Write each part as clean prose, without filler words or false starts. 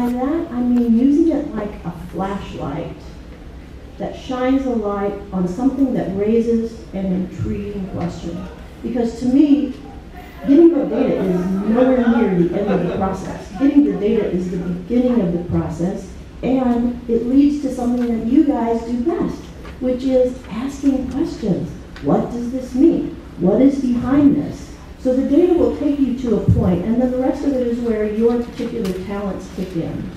by that, I mean using it like a flashlight that shines a light on something that raises an intriguing question. Because to me, getting the data is nowhere near the end of the process. Getting the data is the beginning of the process, and it leads to something that you guys do best, which is asking questions. What does this mean? What is behind this? So the data will take you to a point, and then the rest of it is where your particular talents kick in.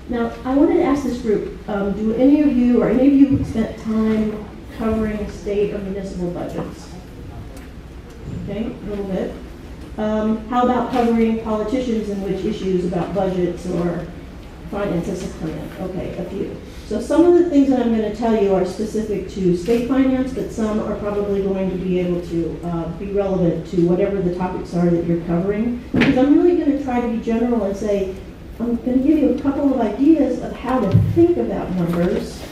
Now, I wanted to ask this group, do any of you, or any of you spent time covering state or municipal budgets? Okay, a little bit. How about covering politicians and which issues about budgets or finances come in? Okay, a few. So some of the things that I'm going to tell you are specific to state finance, but some are probably going to be able to be relevant to whatever the topics are that you're covering. Because I'm really going to try to be general and say, I'm going to give you a couple of ideas of how to think about numbers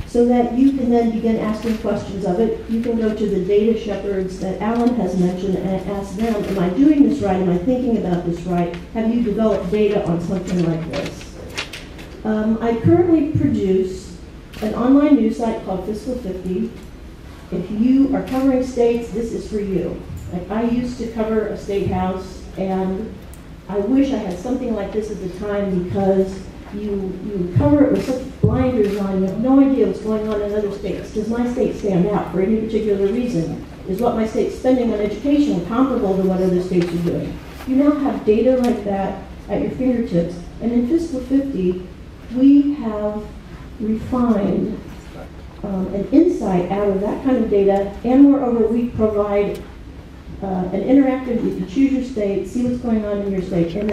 so that you can then begin asking questions of it. You can go to the data shepherds that Alan has mentioned and ask them, am I doing this right? Am I thinking about this right? Have you developed data on something like this? I currently produce an online news site called Fiscal 50. If you are covering states, this is for you. Like, I used to cover a state house, and I wish I had something like this at the time, because you cover it with such blinders on, you have no idea what's going on in other states. Does my state stand out for any particular reason? Is what my state's spending on education comparable to what other states are doing? You now have data like that at your fingertips. And in Fiscal 50, we have refined an insight out of that kind of data, and moreover, we provide an interactive, you can choose your state, see what's going on in your state, and